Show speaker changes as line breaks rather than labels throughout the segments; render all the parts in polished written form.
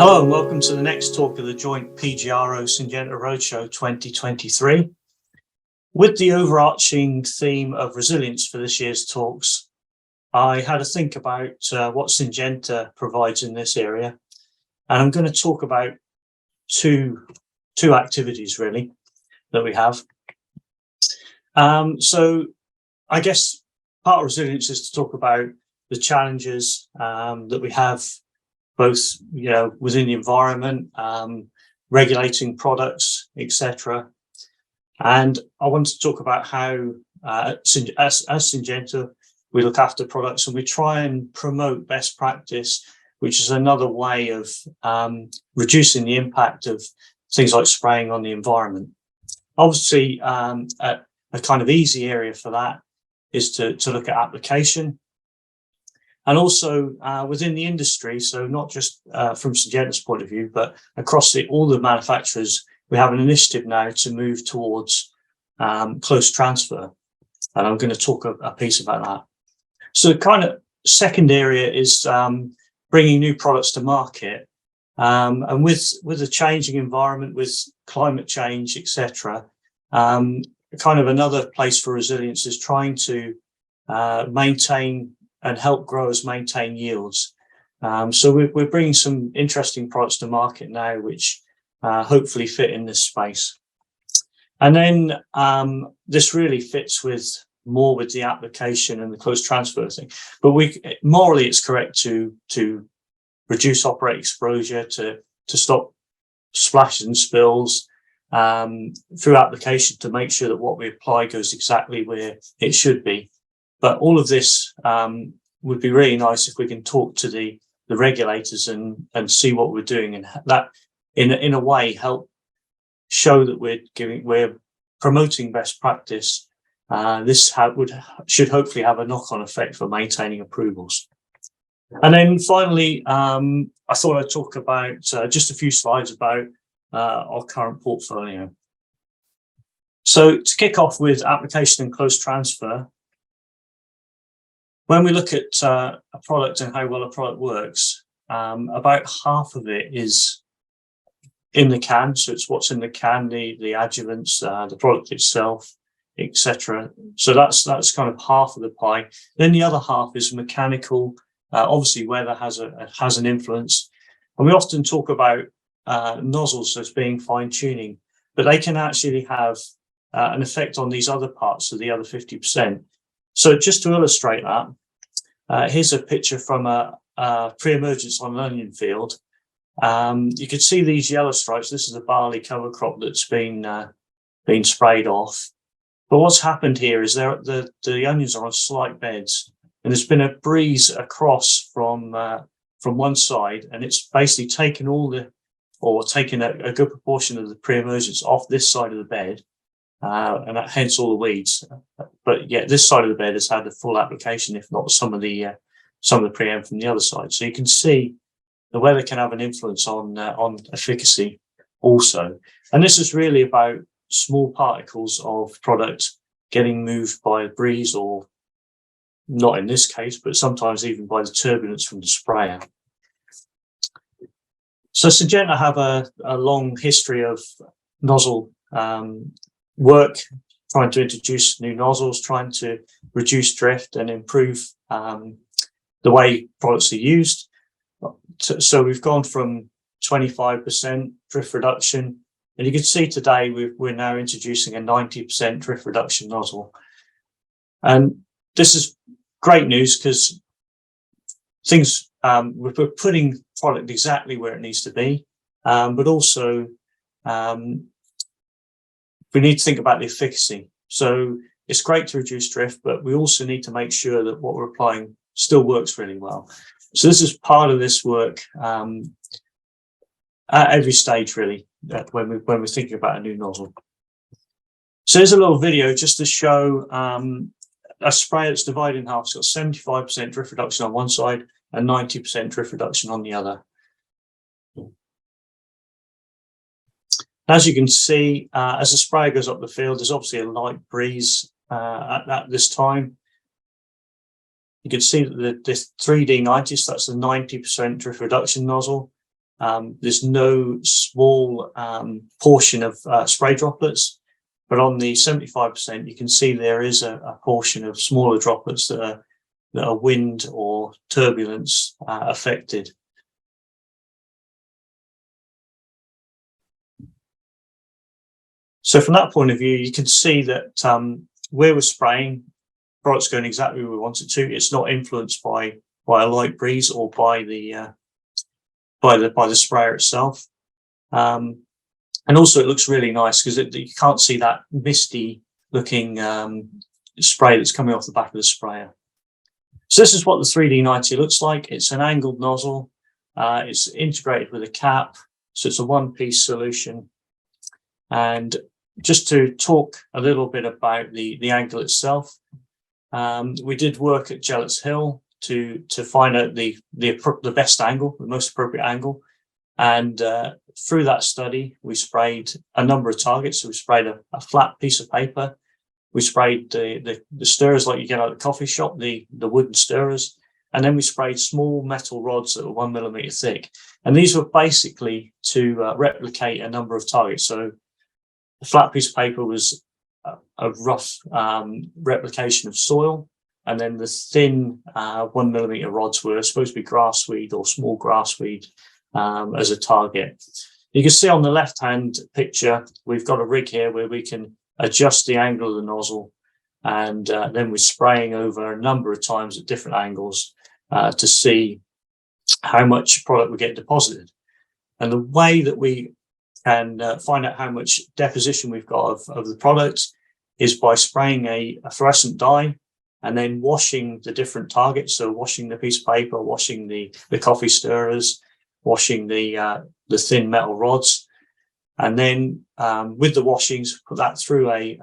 Hello and welcome to the next talk of the joint PGRO Syngenta Roadshow 2023. With the overarching theme of resilience for this year's talks, I had to think about what Syngenta provides in this area. And I'm going to talk about two activities really that we have. So I guess part of resilience is to talk about the challenges that we have both, within the environment, regulating products, etc. And I want to talk about how, as Syngenta, we look after products and we try and promote best practice, which is another way of reducing the impact of things like spraying on the environment. Obviously, a kind of easy area for that is to look at application. And also within the industry, so not just from Syngenta's point of view, but across all the manufacturers, we have an initiative now to move towards close transfer. And I'm going to talk a piece about that. So the kind of second area is bringing new products to market. And with the changing environment, with climate change, etc., kind of another place for resilience is trying to maintain and help growers maintain yields. So we're bringing some interesting products to market now, which hopefully fit in this space. And then this really fits with the application and the close transfer thing. But morally, it's correct to reduce operating exposure, to stop splashes and spills through application, to make sure that what we apply goes exactly where it should be. But all of this would be really nice if we can talk to the regulators and see what we're doing, and that in a way help show that we're promoting best practice. This should hopefully have a knock-on effect for maintaining approvals. And then finally, I thought I'd talk about just a few slides about our current portfolio. So to kick off with application and close transfer, when we look at a product and how well a product works, about half of it is in the can. So it's what's in the can, the adjuvants, the product itself, etc. So that's kind of half of the pie. Then the other half is mechanical. Obviously, weather has an influence, and we often talk about nozzles as being fine tuning, but they can actually have an effect on these other parts of the other 50%. So just to illustrate that, here's a picture from a pre-emergence on an onion field. You can see these yellow stripes. This is a barley cover crop that's been sprayed off. But what's happened here is the onions are on slight beds, and there's been a breeze across from one side, and it's basically taken taken a good proportion of the pre-emergence off this side of the bed. And that, hence all the weeds. But yeah, this side of the bed has had a full application, if not some of the pre-em from the other side. So you can see the weather can have an influence on efficacy also. And this is really about small particles of product getting moved by a breeze, or not in this case, but sometimes even by the turbulence from the sprayer. So Syngenta have a long history of nozzle work, trying to introduce new nozzles, trying to reduce drift and improve the way products are used. So we've gone from 25% drift reduction, and you can see today we're now introducing a 90% drift reduction nozzle. And this is great news because we're putting product exactly where it needs to be, but also we need to think about the efficacy. So it's great to reduce drift, but we also need to make sure that what we're applying still works really well. So this is part of this work at every stage, really, when we're thinking about a new nozzle. So here's a little video just to show a spray that's divided in half. It's got 75% drift reduction on one side and 90% drift reduction on the other. As you can see, as the sprayer goes up the field, there's obviously a light breeze at this time. You can see that this 3D90, so that's the 90% drift reduction nozzle. there's no small portion of spray droplets, but on the 75%, you can see there is a portion of smaller droplets that are wind or turbulence affected. So from that point of view, you can see that where we're spraying, product's going exactly where we want it to. It's not influenced by a light breeze or by the sprayer itself. And also it looks really nice because you can't see that misty looking spray that's coming off the back of the sprayer. So this is what the 3D90 looks like. It's an angled nozzle. It's integrated with a cap. So it's a one-piece solution. And just to talk a little bit about the angle itself, we did work at Gellets Hill to find out the best angle, the most appropriate angle. And through that study, we sprayed a number of targets. So we sprayed a flat piece of paper. We sprayed the stirrers like you get out of the coffee shop, the wooden stirrers. And then we sprayed small metal rods that were 1 millimeter thick. And these were basically to replicate a number of targets. So the flat piece of paper was a rough replication of soil. And then the thin 1 millimeter rods were supposed to be grassweed or small grassweed as a target. You can see on the left-hand picture, we've got a rig here where we can adjust the angle of the nozzle. And then we're spraying over a number of times at different angles to see how much product we get deposited. And the way that we can find out how much deposition we've got of the product is by spraying a fluorescent dye and then washing the different targets. So washing the piece of paper, washing the coffee stirrers, washing the thin metal rods. And then with the washings, put that through a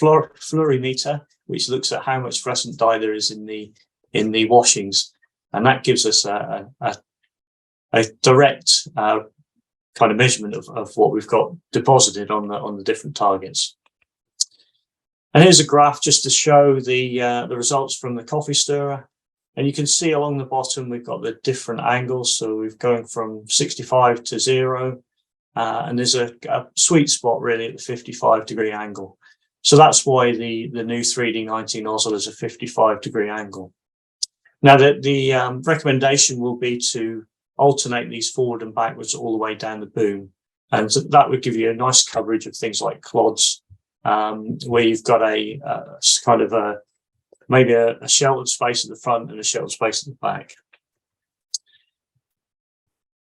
fluorimeter, which looks at how much fluorescent dye there is in the washings. And that gives us a direct kind of measurement of what we've got deposited on the different targets. And here's a graph just to show the results from the coffee stirrer. And you can see along the bottom, we've got the different angles. So we're going from 65 to 0. And there's a sweet spot really at the 55-degree angle. So that's why the new 3D90 nozzle is a 55-degree angle. Now, the recommendation will be to alternate these forward and backwards all the way down the boom. And so that would give you a nice coverage of things like clods, where you've got a kind of maybe a sheltered space at the front and a sheltered space at the back.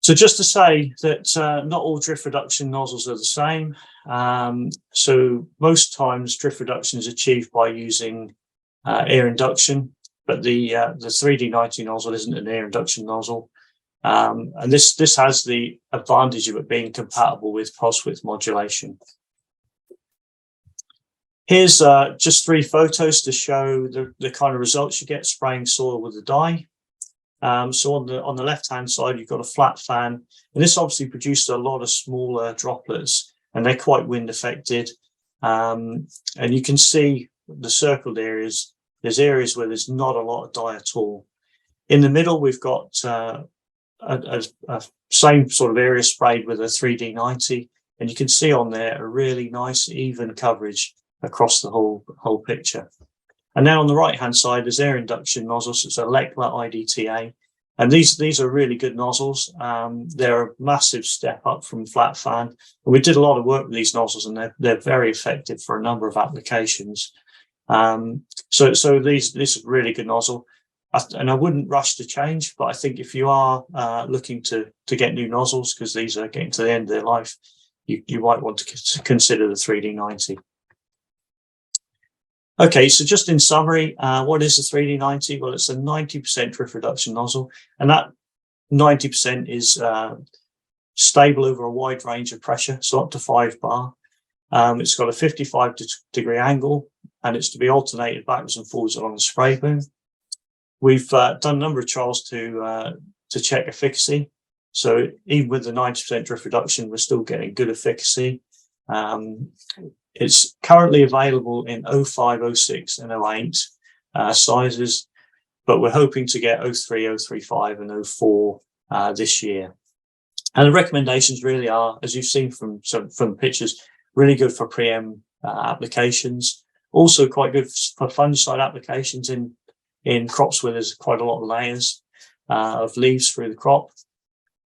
So just to say that not all drift reduction nozzles are the same. So most times drift reduction is achieved by using air induction, but the 3D90 nozzle isn't an air induction nozzle. And this has the advantage of it being compatible with pulse width modulation. Here's just 3 photos to show the kind of results you get spraying soil with the dye. So on the left-hand side, you've got a flat fan, and this obviously produces a lot of smaller droplets, and they're quite wind affected. And you can see the circled areas. There's areas where there's not a lot of dye at all. In the middle, we've got a same sort of area sprayed with a 3D90, and you can see on there a really nice even coverage across the whole picture. And now on the right-hand side, there's air induction nozzles. It's a Lekla IDTA. And these are really good nozzles. They're a massive step up from flat fan. And we did a lot of work with these nozzles, and they're very effective for a number of applications. So this is a really good nozzle. And I wouldn't rush to change, but I think if you are looking to get new nozzles, because these are getting to the end of their life, you might want to consider the 3D90. Okay, so just in summary, what is the 3D90? Well, it's a 90% drift reduction nozzle, and that 90% is stable over a wide range of pressure, so up to 5 bar. It's got a 55-degree angle, and it's to be alternated backwards and forwards along the spray boom. We've done a number of trials to check efficacy. So even with the 90% drift reduction, we're still getting good efficacy. It's currently available in 05, 06 and 08 sizes, but we're hoping to get 03, 035 and 04 this year. And the recommendations really are, as you've seen from the pictures, really good for pre-em applications. Also quite good for fungicide applications in crops where there's quite a lot of layers of leaves through the crop.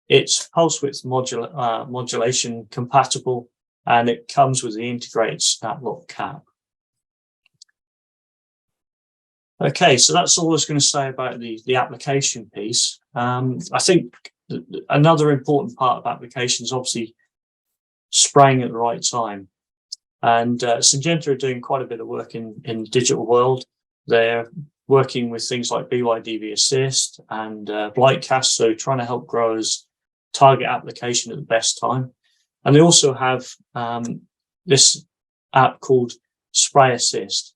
It's pulse width modulation compatible, and it comes with the integrated snap lock cap. Okay, so that's all I was going to say about the application piece. I think another important part of application is obviously spraying at the right time. And Syngenta are doing quite a bit of work in the digital world. They're working with things like BYDV Assist and Blightcast, so trying to help growers target application at the best time. And they also have this app called Spray Assist.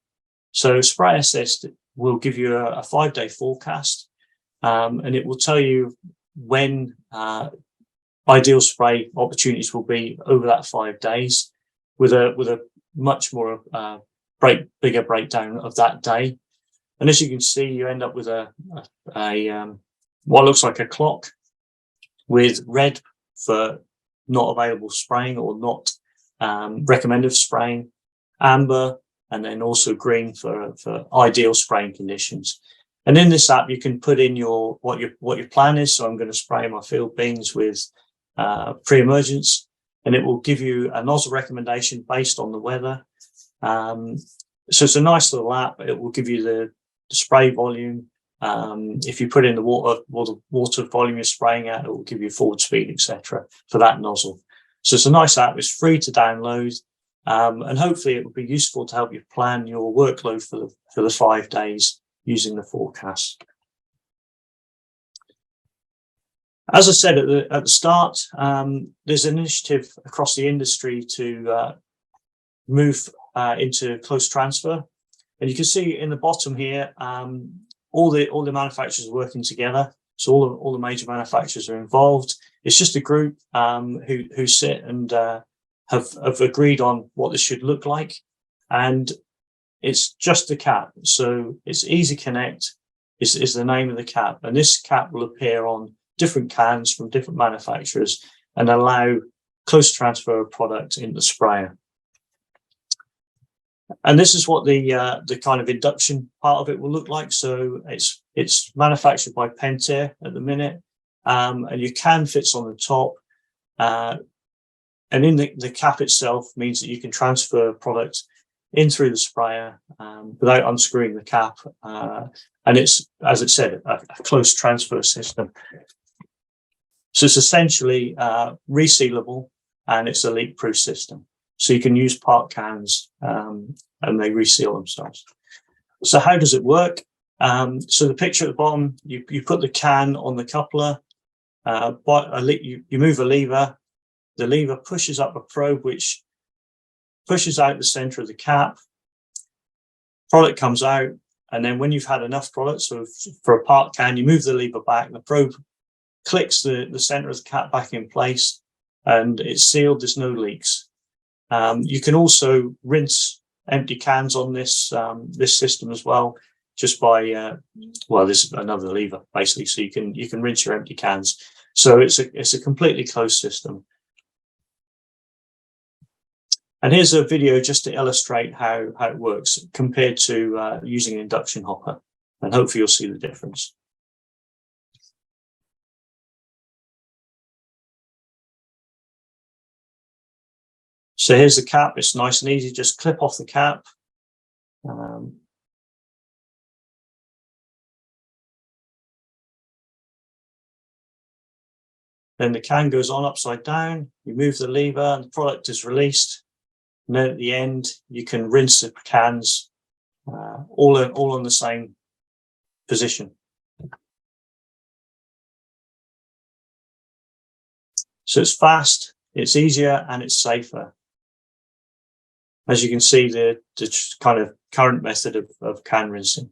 So Spray Assist will give you a 5-day forecast, and it will tell you when ideal spray opportunities will be over that 5 days, with a much more bigger breakdown of that day. And as you can see, you end up with a what looks like a clock with red for not available spraying or not recommended spraying, amber, and then also green for ideal spraying conditions. And in this app, you can put in what your plan is. So I'm going to spray my field beans with pre-emergence, and it will give you a nozzle recommendation based on the weather. So it's a nice little app. It will give you the spray volume. If you put in the water volume you're spraying at, it will give you forward speed, etc. for that nozzle. So it's a nice app. It's free to download, and hopefully it will be useful to help you plan your workload for the 5 days using the forecast. As I said at the start, there's an initiative across the industry to move into close transfer, and you can see in the bottom here, all the manufacturers are working together. So all the major manufacturers are involved. It's just a group who sit and have agreed on what this should look like, and it's just a cap. So it's Easy Connect is the name of the cap, and this cap will appear on different cans from different manufacturers and allow close transfer of product in the sprayer. And this is what the kind of induction part of it will look like. So it's manufactured by Pentair at the minute, and your can fits on the top. And in the cap itself means that you can transfer product in through the sprayer without unscrewing the cap. And it's, as it said, a close transfer system. So it's essentially resealable, and it's a leak-proof system. So you can use part cans and they reseal themselves. So how does it work? So the picture at the bottom, you put the can on the coupler, you move a lever, the lever pushes up a probe which pushes out the center of the cap, product comes out, and then when you've had enough product, so for a part can, you move the lever back, the probe clicks the center of the cap back in place, and it's sealed, there's no leaks. You can also rinse empty cans on this system as well, just by well, there's another lever basically, so you can rinse your empty cans. So it's a completely closed system. And here's a video just to illustrate how it works compared to using an induction hopper, and hopefully you'll see the difference. So here's the cap. It's nice and easy. Just clip off the cap. Then the can goes on upside down. You move the lever and the product is released. And then at the end, you can rinse the cans all in the same position. So it's fast, it's easier, and it's safer. As you can see, the kind of current method of can rinsing.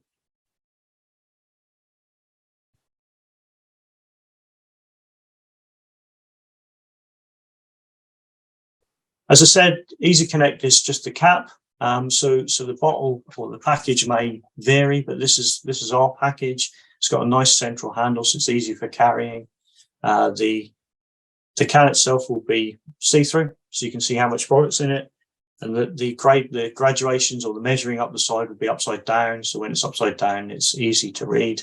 As I said, Easy Connect is just a cap. So the bottle or the package may vary, but this is our package. It's got a nice central handle, so it's easy for carrying. The The can itself will be see-through, so you can see how much product's in it, and the graduations or the measuring up the side would be upside down. So when it's upside down, it's easy to read.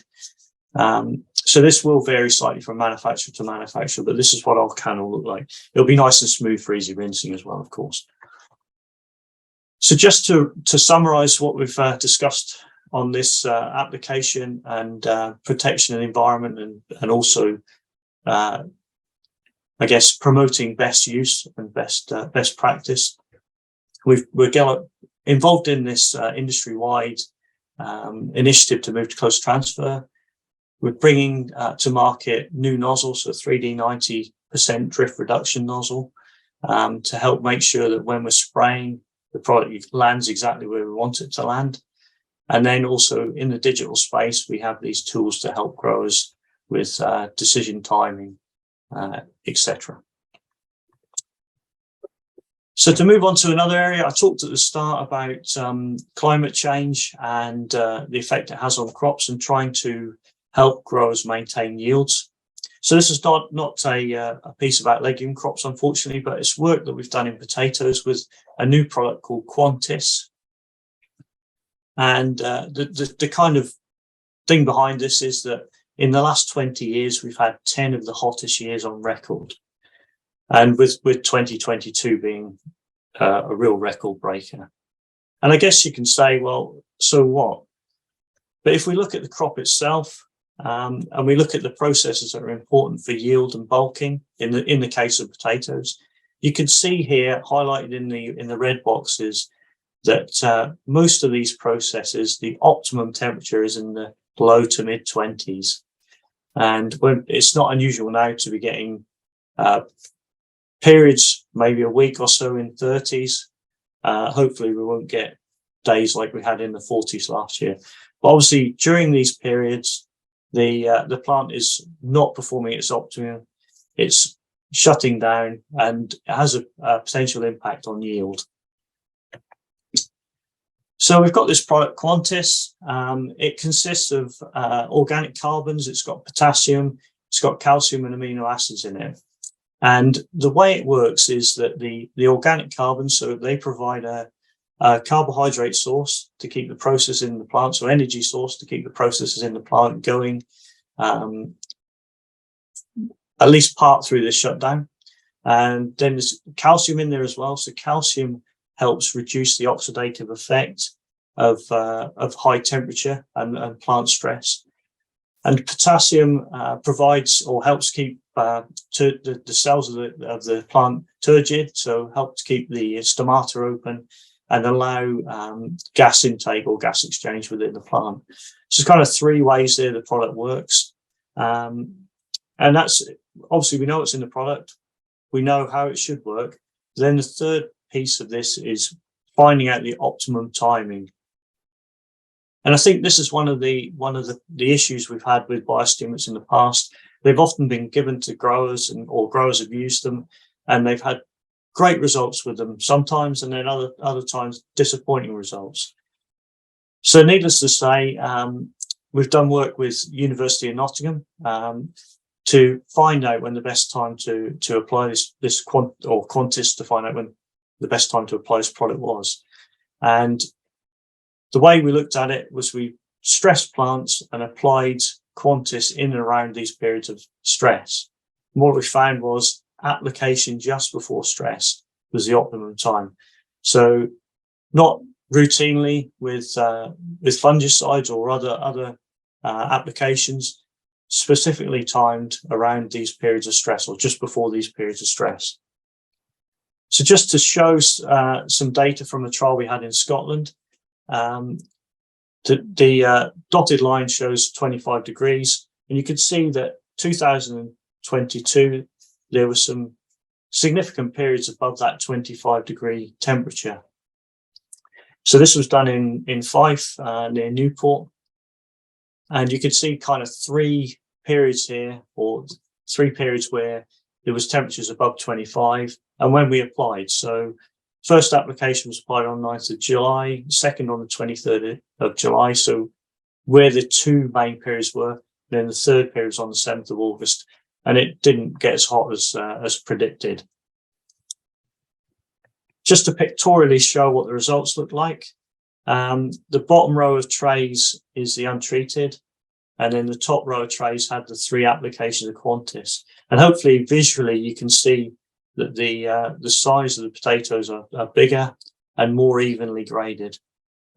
So this will vary slightly from manufacturer to manufacturer, but this is what our can will look like. It'll be nice and smooth for easy rinsing as well, of course. So just to summarize what we've discussed on this application and protection of the environment, and also I guess promoting best use and best practice. We're involved in this industry-wide initiative to move to close transfer. We're bringing to market new nozzles, so 3D 90% drift reduction nozzle, to help make sure that when we're spraying, the product lands exactly where we want it to land. And then also in the digital space, we have these tools to help growers with decision timing, etc. So to move on to another area, I talked at the start about climate change and the effect it has on crops and trying to help growers maintain yields. So this is not a piece about legume crops, unfortunately, but it's work that we've done in potatoes with a new product called Quantis. And the kind of thing behind this is that in the last 20 years, we've had 10 of the hottest years on record. And with 2022 being a real record breaker. And I guess you can say, well, so what? But if we look at the crop itself, and we look at the processes that are important for yield and bulking in the case of potatoes, you can see here highlighted in the red boxes that most of these processes, the optimum temperature is in the low to mid 20s. And when it's not unusual now to be getting periods, maybe a week or so in 30s. Hopefully we won't get days like we had in the 40s last year. But obviously during these periods, the plant is not performing its optimum. It's shutting down and it has a potential impact on yield. So we've got this product Quantis. It consists of organic carbons. It's got potassium, it's got calcium and amino acids in it. And the way it works is that the organic carbons, so they provide a carbohydrate source to keep the process in the plant, so energy source to keep the processes in the plant going, at least part through this shutdown. And then there's calcium in there as well. So calcium helps reduce the oxidative effect of high temperature and plant stress. And potassium provides or helps keep the cells of the plant turgid, so helps keep the stomata open and allow gas intake or gas exchange within the plant. So it's kind of three ways there the product works. And that's obviously we know it's in the product, we know how it should work. Then the third piece of this is finding out the optimum timing. And I think this is one of the issues we've had with biostimulants in the past. They've often been given to growers or growers have used them and they've had great results with them sometimes, and then other times disappointing results. So needless to say, we've done work with University of Nottingham to find out when the best time to apply this Quantis, to find out when the best time to apply this product was. And the way we looked at it was we stressed plants and applied Quantis in and around these periods of stress. And what we found was application just before stress was the optimum time. So not routinely with fungicides or other applications, specifically timed around these periods of stress or just before these periods of stress. So just to show some data from a trial we had in Scotland, the dotted line shows 25 degrees, and you could see that 2022, there were some significant periods above that 25 degree temperature. So this was done in Fife, near Newport. And you could see kind of three periods here, or three periods where there was temperatures above 25. And when we applied, so first application was applied on 9th of July, second on the 23rd of July. So where the two main periods were, then the third period was on the 7th of August. and it didn't get as hot as predicted. Just to pictorially show what the results look like, the bottom row of trays is the untreated, and then the top row of trays had the 3 applications of Qantas. And hopefully visually you can see that the size of the potatoes are bigger and more evenly graded.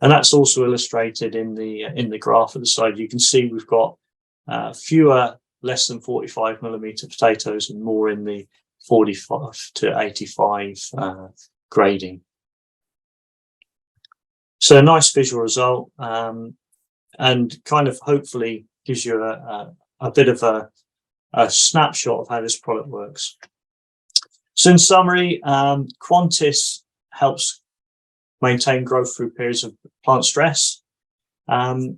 And that's also illustrated in the graph at the side. You can see we've got fewer less than 45 millimeter potatoes and more in the 45 to 85 grading. So a nice visual result, and kind of hopefully gives you a bit of a snapshot of how this product works. So in summary, Qantas helps maintain growth through periods of plant stress. The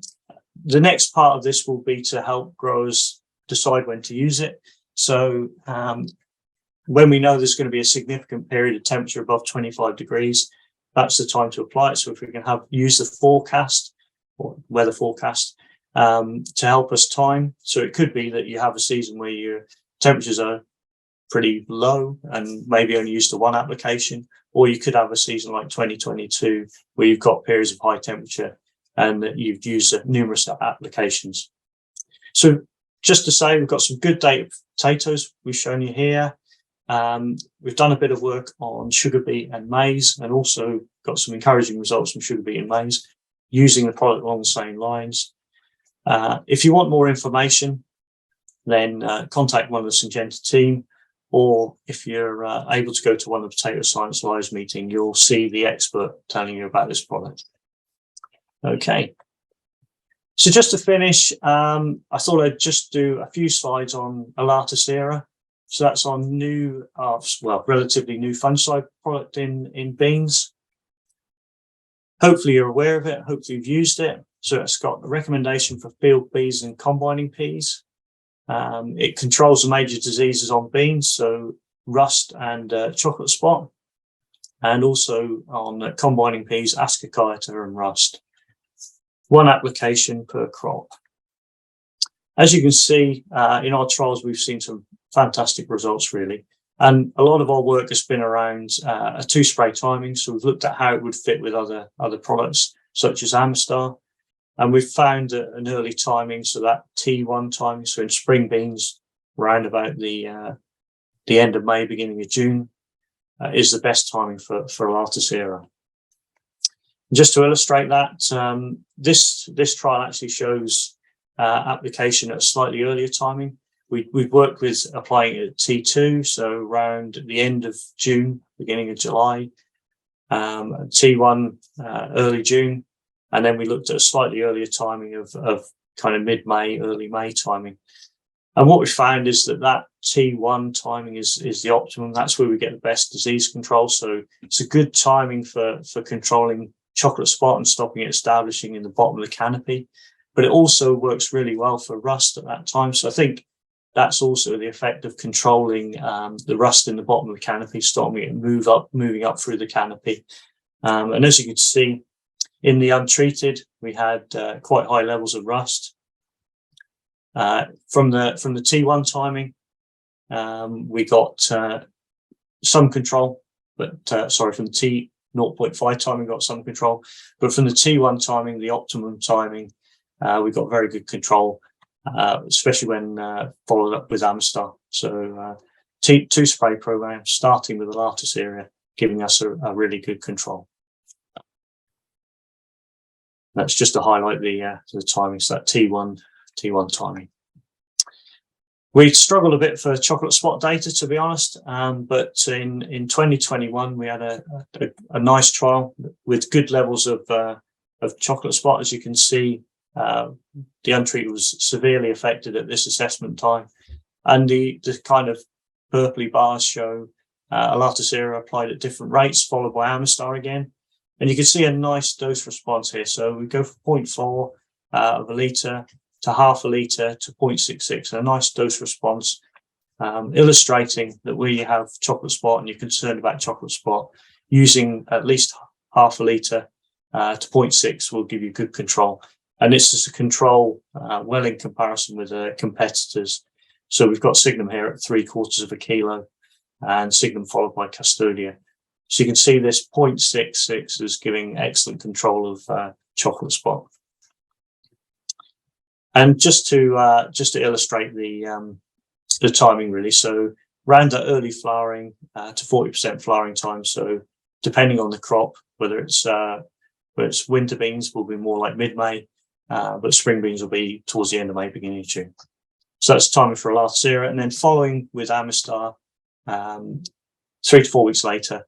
next part of this will be to help growers decide when to use it. So when we know there's going to be a significant period of temperature above 25 degrees, that's the time to apply it. So if we can use the forecast or weather forecast to help us time. So it could be that you have a season where your temperatures are pretty low and maybe only used to 1 application, or you could have a season like 2022 where you've got periods of high temperature and that you've used numerous applications. So just to say, we've got some good data potatoes we've shown you here. We've done a bit of work on sugar beet and maize, and also got some encouraging results from sugar beet and maize using the product along the same lines. If you want more information, then contact one of the Syngenta team, or if you're able to go to one of the Potato Science Lives meeting, you'll see the expert telling you about this product. Okay. So just to finish, I thought I'd just do a few slides on Alata Sera. So that's our new, relatively new fungicide product in beans. Hopefully you're aware of it. Hopefully you've used it. So it's got a recommendation for field bees and combining peas. It controls the major diseases on beans, so rust and chocolate spot, and also on combining peas, ascochyta and rust. 1 application per crop. As you can see, in our trials, we've seen some fantastic results, really. And a lot of our work has been around a 2-spray timing. So we've looked at how it would fit with other products, such as Amistar. And we've found an early timing, so that T1 timing, so in spring beans, around about the end of May, beginning of June, is the best timing for Alata Sera. Just to illustrate that, this trial actually shows application at a slightly earlier timing. We've worked with applying it at T2, so around the end of June, beginning of July, T1 early June, and then we looked at a slightly earlier timing of kind of mid-May, early May timing. And what we found is that T1 timing is the optimum. That's where we get the best disease control. So it's a good timing for controlling chocolate spot and stopping it establishing in the bottom of the canopy. But it also works really well for rust at that time. So I think that's also the effect of controlling the rust in the bottom of the canopy, stopping it moving up through the canopy. And as you can see, in the untreated, we had quite high levels of rust. From the T1 timing, we got some control, but from the T0.5 timing, got some control. But from the T1 timing, the optimum timing, we got very good control, especially when followed up with Amistar. So 2-spray program, starting with the Alata Sera, giving us a really good control. That's just to highlight the timing, so that T1 timing. We struggled a bit for chocolate spot data, to be honest, but in 2021 we had a nice trial with good levels of chocolate spot. As you can see, the untreated was severely affected at this assessment time, and the kind of purpley bars show Alata Sera applied at different rates, followed by Amistar again. And you can see a nice dose response here. So we go from 0.4 of a litre to half a litre to 0.66, a nice dose response, illustrating that where you have chocolate spot and you're concerned about chocolate spot, using at least half a litre to 0.6 will give you good control. And this is a control well in comparison with competitors. So we've got Signum here at 3/4 kilo and Signum followed by Custodia. So you can see this 0.66 is giving excellent control of chocolate spot. And just to illustrate the timing really, so round at early flowering to 40% flowering time. So depending on the crop, whether it's winter beans will be more like mid-May, but spring beans will be towards the end of May, beginning of June. So that's timing for Alatacera, and then following with Amistar 3 to 4 weeks later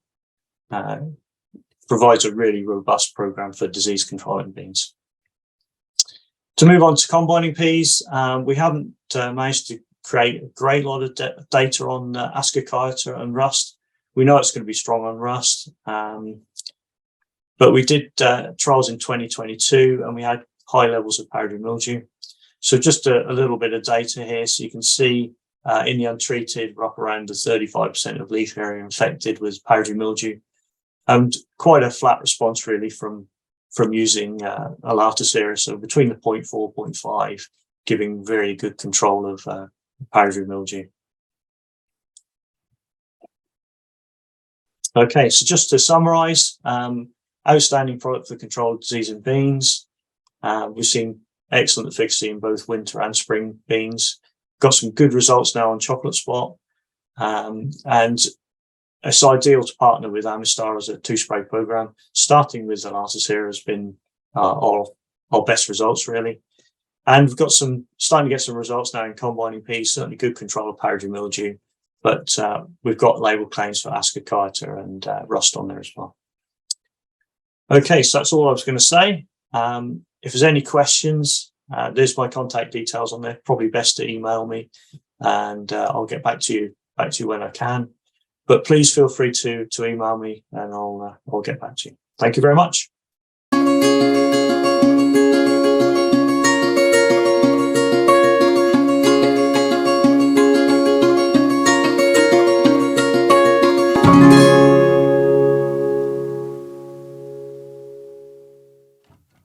provides a really robust program for disease control in beans. To move on to combining peas, we haven't managed to create a great lot of data on Ascochyta and rust. We know it's going to be strong on rust, but we did trials in 2022 and we had high levels of powdery mildew. So just a little bit of data here. So you can see in the untreated, we're up around the 35% of leaf area infected with powdery mildew, and quite a flat response really from using Alatacera. So between the 0.4, 0.5, giving very good control of powdery mildew. Okay, so just to summarize, outstanding product for control of disease in beans. We've seen excellent efficacy in both winter and spring beans. Got some good results now on chocolate spot, and it's ideal to partner with Amistar as a 2-spray program. Starting with Alatacera has been our best results really, and we've got starting to get some results now in combining peas. Certainly good control of powdery mildew, but we've got label claims for Ascochyta and rust on there as well. Okay, so that's all I was going to say. If there's any questions, there's my contact details on there. Probably best to email me, and I'll get back to you when I can. But please feel free to email me, and I'll get back to you. Thank you very much.